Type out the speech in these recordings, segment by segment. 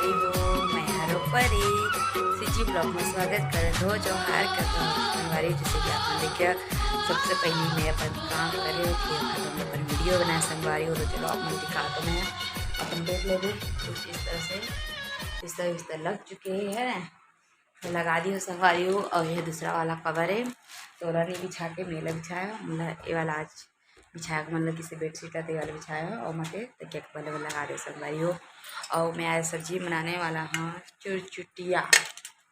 संगवारी हो मैं हरो परी सीजी ब्लॉग में स्वागत करत हो जो हार कर संगवारी जैसे कि आपने देखा सबसे पहले मैं अपन काम करे फिर मैं अपन वीडियो बनाए संगवारी हो तो चलो आपने दिखा तो मैं अपन देख ले भी कुछ इस तरह से इस तरह लग चुके हैं तो लगा दी हो संगवारी हो। और यह दूसरा वाला कवर है तोरा नहीं बिछा के मेला बिछाया मतलब ये वाला आज बिछाया मतलब किसी बेडशीट का वाला बिछाया और मटे तकिया के पहले लगा दे संगवारी हो। और मैं आज सब्जी बनाने वाला हाँ चुरचुटिया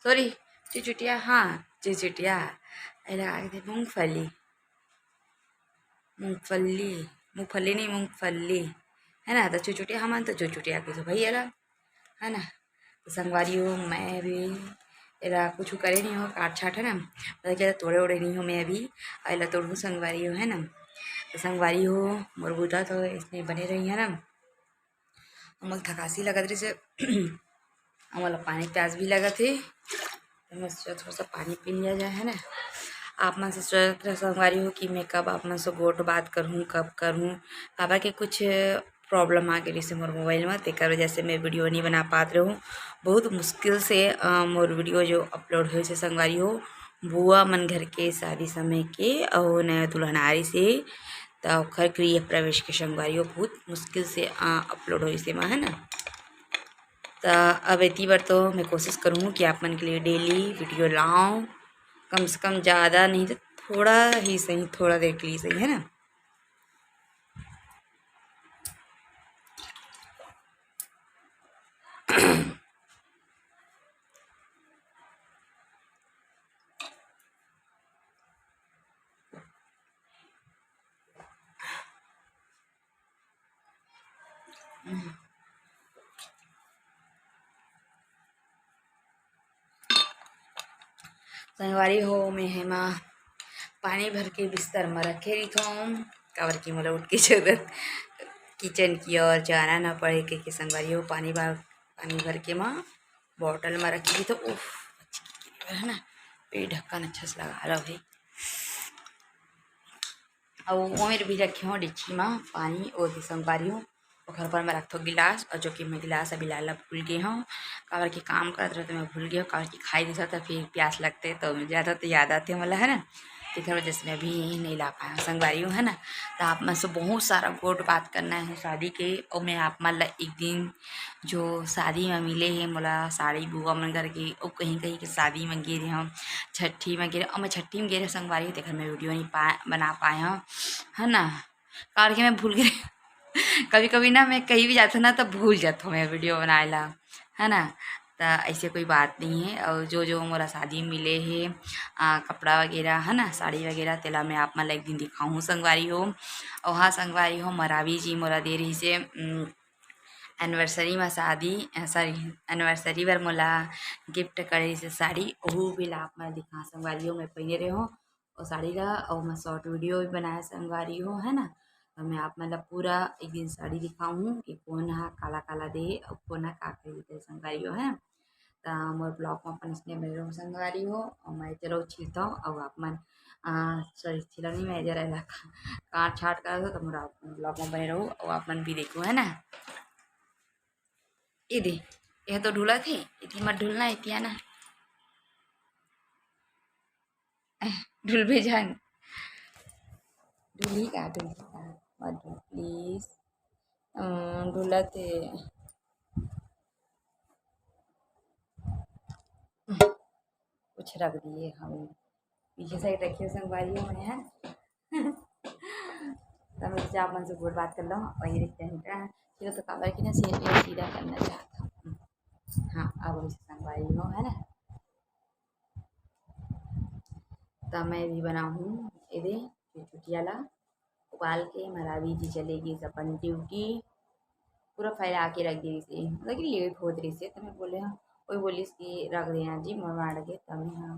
सॉरी चुरचुटिया हाँ चुरचुटिया लगा के मूँगफली मूँगफली मूँगफली नहीं मूँगफली है ना। तो चुरचुटिया हम तो चुरचुटिया के भाई अलग है ना। तो संगवारी हो मैं भी एरा कुछ करे नहीं हो काट छाट है ना पता क्या तोड़े ओड़े नहीं हो मैं अभी अला तोड़ू संगवारी हो है ना। तो संगवारी हो मोर बुधा तो इसमें बने रही है ना। हमारे थकासी लगा रही से हमारा पानी प्यास भी लगा थे तो मैं सोचा थोड़ा सा पानी पी लिया जाए है ना। आप मन से सोच संगवारी हो कि मैं कब आप मन से गोट बात करूँ कब करूँ काबा के कुछ प्रॉब्लम आ गई से मोर मोबाइल में तेकर वजह से मैं वीडियो नहीं बना पात रही हूँ। बहुत मुश्किल से मोर वीडियो जो अपलोड हुए से संगवारी हो बुआ मन घर के शादी समय के और नया दुल्हनारी से तो खर गृह प्रवेश के संगवारी हो बहुत मुश्किल से अपलोड हुई से है ना। तो अब इतनी बार तो मैं कोशिश करूँ कि आप मन के लिए डेली वीडियो लाऊं कम से कम ज़्यादा नहीं तो थोड़ा ही सही थोड़ा देर के लिए सही है ना। संगवारी हो मैं हेमा पानी भर के बिस्तर में रखे रही थी काबर की मतलब उठ के जरूरत किचन की और जाना ना पड़े कि संगवारी हो पानी भर के माँ बॉटल में रखी थी तो उफ है ना पे ढक्कन अच्छा से लगा रहा भाई। और वो मेरे भी रखे हो डिच्ची में पानी और संगवारी हूँ और घर पर मैं रखता हूँ गिलास और जो कि मैं गिलास अभी लाला भूल गई हूँ काबर की काम करते रहते मैं भूल गई हूँ काबर की खाई देता था फिर प्यास लगते तो ज़्यादा तो याद आते मतलब है ना। तो वजह से मैं अभी नहीं ला पाया संगवारी हूँ है ना। तो आप में से बहुत सारा गोट बात करना है शादी के और मैं आप मन एक दिन जो शादी में मिले हैं मोला साड़ी बुआ मन घर के और कहीं कहीं के शादी में गिरे हम छठी में गिरे और मैं छठी में गिरे संगवारी देखकर मैं वीडियो नहीं बना पाए हूँ है ना। कार के मैं भूल गई कभी कभी ना मैं कहीं भी जाता हूँ ना तो भूल जाता हूँ मैं वीडियो बनाए ला है ना। तो ऐसे कोई बात नहीं है और जो जो मोरा शादी में मिले है कपड़ा वगैरह है ना साड़ी वगैरह तेला मैं आप मतलब एक दिन दिखाऊँ संगवारी हो। और हाँ संगवारी हो मरावी जी मोरा दे रही से एनिवर्सरी में शादी सॉरी एनिवर्सरी पर मोला गिफ्ट करे से साड़ी वह भी ला आप मैं दिखा संगवारी हो मैं पहने रहे हो और साड़ी ला और मैं शॉर्ट वीडियो भी बनाया संगवारी हो है ना। तो मैं आप मतलब पूरा एक दिन साड़ी दिखाऊँ कि कौन हा काला काला दे और कौन हा का खरीदे संगवारी हो है। तो मोर ब्लॉग में अपन इसने मेरे हो संगवारी हो और मैं चलो छिलता हूँ और आप मन सॉरी छिला नहीं मैं जरा काट छाट कर दो तो मोरा ब्लॉग में बने रहो और आप मन भी देखो है ना। ये दे यह तो ढूला थे इतनी मत ढूलना इतिया ना ढूल भी जान ढूली का मत ढूल प्लीज ढूला थे कुछ रख दिए हम पीछे साइड रखिए संगवारी में है तब मैं आप मन से गुड बात कर लो वही देखते हैं सीधा तो काबर की ना सीधा करना चाहता हूँ। हाँ अब हम संगवारी हो है ना। तो मैं भी बनाऊँ ये चुटिया ला उबाल के मरावी जी चलेगी अपन ड्यूटी पूरा फैला के रख दी थी मतलब कि लेट हो रही से तो मैं बोले हाँ वही बोली कि रख देना जी मरवाड़ के तब हाँ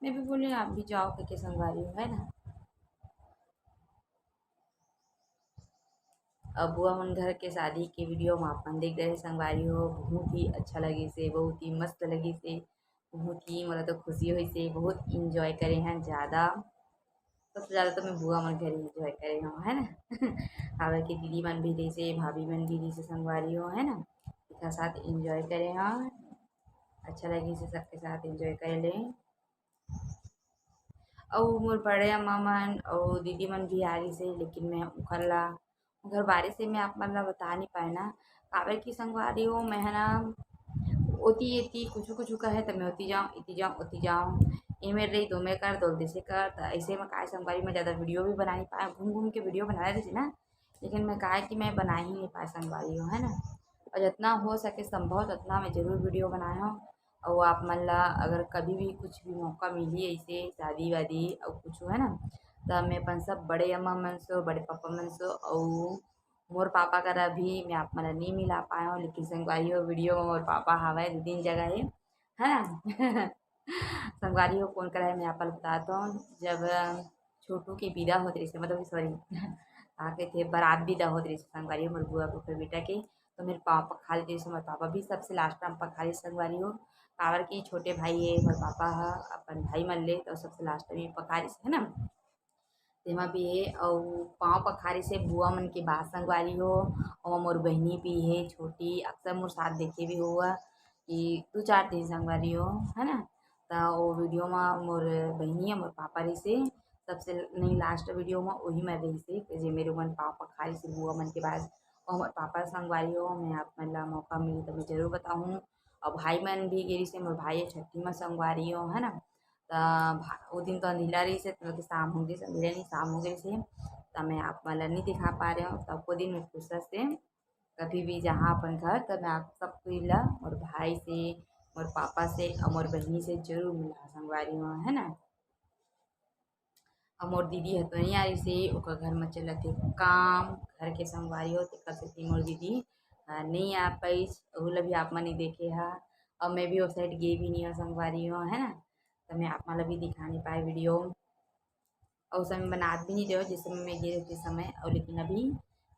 मैं भी बोले आप भी जाओ करके संगवारी हो है ना। अब बुआ मन घर के शादी के वीडियो में अपन देख रहे संगवारी हो बहुत ही अच्छा लगे से बहुत ही मस्त लगे से बहुत ही मतलब तो खुशी हुई से बहुत इंजॉय करे हैं ज़्यादा सबसे ज़्यादा तो मैं बुआ मन घर इंजॉय करे हूँ है ना। हालांकि दीदी मन भी रही से भाभी मन भी रही से संगवारी हो है ना। एक साथ एंजॉय करें। हाँ, अच्छा लगे इसे सबके साथ एंजॉय कर लें। और मोर बड़े अम्मा मन और दीदी मन भी आ रही से, लेकिन मैं उखर बारे से मैं आप मन ला बता नहीं पाए ना, काबर की संगवारी हो मैं है ना ओती एती कुछ कुछ कहे तो मैं ओती जाऊँ एमें रही दो मैं कर दो जैसे कर तो ऐसे में काय संगवारी में ज़्यादा वीडियो भी बना नहीं पाए, घूम घूम के वीडियो बना रही थी ना, लेकिन मैं कहा कि मैं बना ही नहीं पाए संगवारी हो है ना। और जितना हो सके संभव उतना मैं ज़रूर वीडियो बनाया हूँ। और आप मन ला अगर कभी भी कुछ भी मौका मिली ऐसे शादी वादी और कुछ है ना, तो मैं अपन सब बड़े अम्मा मन से बड़े पापा मन से और मोर पापा करा भी मैं आप मन ला नहीं मिला पाया हूँ, लेकिन संगवारी हो वीडियो में मोर पापा हवाए दो तीन जगह है ना। संगवारी हो कौन करा है मैं आप बताता हूँ। जब छोटू की विदा होती रही से मतलब सॉरी आके थे बारात विदा होती रही से संगवारी हो मोर बुआ के बेटा के, तो मेरे पापा खा लेते से मोर पापा भी सबसे लास्ट टाइम पखा ली संगवारी हो, काबर की छोटे भाई है मोर पापा हा अपन भाई मन ले तो सबसे लास्ट में पखा रही है ना, तेमा भी है और पाँव पखारी से बुआ मन के बात संगवारी हो। और मोर बहनी भी है छोटी, अक्सर मोर साथ देखे भी हुआ कि 2-4 दिन संगवारी हो है ना। तो वो वीडियो में मोर बहनी और मोर पापा रही से सबसे नहीं लास्ट वीडियो में वही मैं रही से जे मेरे मन पाँव पखारी से बुआ मन के बाद और मोर पापा संगवारी हो मैं आप मन ला मौका मिली तो मैं जरूर बताऊँ। और भाई मन भी गिरी से मोर भाई छठी में संगवारी हो है ना। वो दिन तो अंधेरा रही से मतलब कि शाम हो गई से अंधेरा नहीं शाम हो गई से, तो मैं आप वाला नहीं दिखा पा रहे हूँ। तब को दिन मैं फुर्सत से कभी भी जहाँ अपन घर तब मैं आप सबको ला और भाई से और पापा से और मोर बहनी से जरूर मिला संगवारी में है ना। और मोर दीदी है तो नहीं आ रही से ओकर घर में चलत है काम घर के संगवारी हो तेकर सेती मोर दीदी नहीं आ पाइस ओहू ला भी आप मन ही देखे हा। और मैं भी उस साइड गई भी नहीं हो संगवारी हो है ना, तो मैं आप मन ला भी दिखा नहीं पाए वीडियो। और उस समय बनात भी नहीं रहे हो जिस समय मैं गई रहती समय, और लेकिन अभी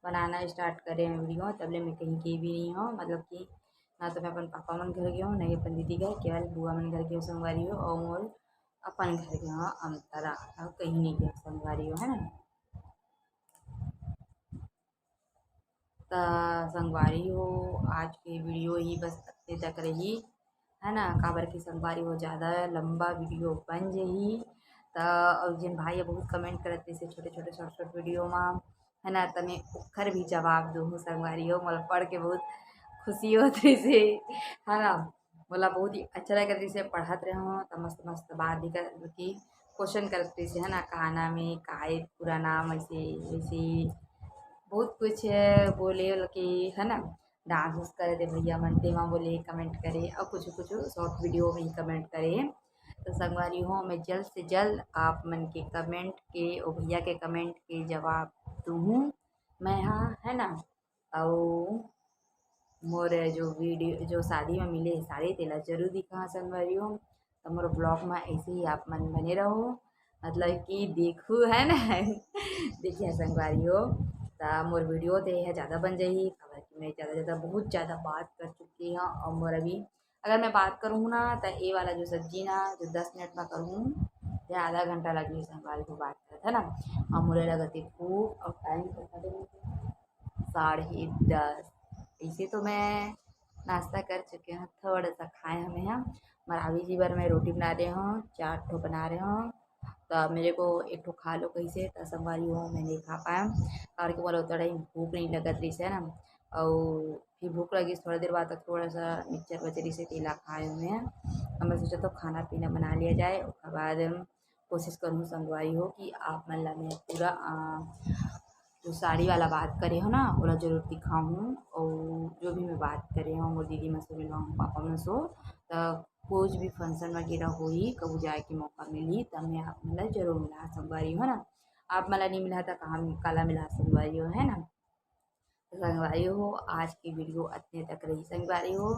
बनाना स्टार्ट करे हैं वीडियो तब ले मैं कहीं गई भी नहीं हूँ, मतलब कि ना तो मैं अपन पापा मन घर गई हूँ ना ही अपन दीदी घर केवल बुआ मन घर गई हूँ संगवारी हो और मोर अपन घर गए हूँ अंतरा और कहीं नहीं गया संगवारी हो है ना। तो संगवारी हो आज की वीडियो ही बस इतने तक रही है ना, काबर की संगवारी हो ज़्यादा लंबा वीडियो बन जही। तो और जिन भाई बहुत कमेंट करते से छोटे छोटे शॉर्ट शॉर्ट वीडियो में है ना, तो मैं ओखर भी जवाब दूँ संगवारी हो मतलब पढ़ के बहुत खुशी होती से है ना। बोला बहुत ही अच्छा लगा से पढ़त रहे हो तो मस्त मस्त बात भी कर कि क्वेश्चन करते से है ना खाना में काहे पूरा नाम ऐसे वैसे बहुत कुछ बोले कि है ना डांस उस करे थे भैया मन तेमा बोले कमेंट करे और कुछ कुछ शॉर्ट वीडियो में ही कमेंट करे। तो संगवारी हो मैं जल्द से जल्द आप मन के कमेंट के और भैया के कमेंट के जवाब दूँ मैं हाँ है ना। और मोर जो वीडियो जो शादी में मिले साड़ी तेला जरूर दिखा संगवारी हो। तो मोर ब्लॉग में ऐसे ही आप मन बने रहो मतलब कि देखू है ना। देखिए संगवारी हो तो मोर वीडियो तो यह ज़्यादा बन जाही खबर कि मैं ज़्यादा बहुत ज़्यादा बात कर चुकी हूँ। और मोर अभी अगर मैं बात करूँ ना तो ये वाला जो सब्जी ना जो 10 मिनट में करूँ तो आधा घंटा लगी संगवारी को बात करता है ना। और मोरे लगती खूब और टाइम तो 10:30 ऐसे तो मैं नाश्ता कर चुके हैं थोड़ा सा खाए हमें यहाँ मरावी जी बार मैं रोटी बना रहे हूँ 4 ठो बना रहे हूँ। तो मेरे को एक ठो खा लो कैसे तो संगवारी हो मैं नहीं खा पाया और कि बोला उतना टाइम भूख नहीं लगत रही से ना। और फिर भूख लगी थोड़ी देर बाद तक थोड़ा सा मिक्सचर बचरी से केला खाए हुए हैं। हमें सोचा तो खाना पीना बना लिया जाए उसके बाद कोशिश करूँ संगवारी हो कि आप मन ला मैं पूरा जो साड़ी वाला बात करे हो ना ओला जरूर दिखाऊँ। और जो भी मैं बात करे हूँ मोर दीदी मन से मिलवाऊँ पापा मन से तो कुछ भी फंक्शन वगैरह होई कबू जाए के मौका मिली तब मैं आप मन ला जरूर मिला संगवारी हो ना। आप मन ला नहीं मिला था कहाँ काला मिला संगवारी हो है ना। तो संगवारी हो आज की वीडियो इतने तक रही संगवारी हो।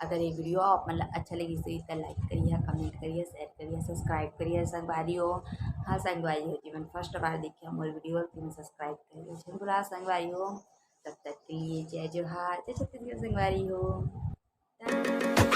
अगर ये वीडियो आप मतलब अच्छा लगी तो इतना लाइक करिए कमेंट करिए शेयर करिए सब्सक्राइब करिए संगवारी हो। हाँ संगवारी हो जी मैंने फर्स्ट बार देखी मोर वीडियो तो मैं सब्सक्राइब करिए झुमरा संगवारी हो। तब तक के लिए जय जोहार जय छत्तीसगढ़ संगवारी हो।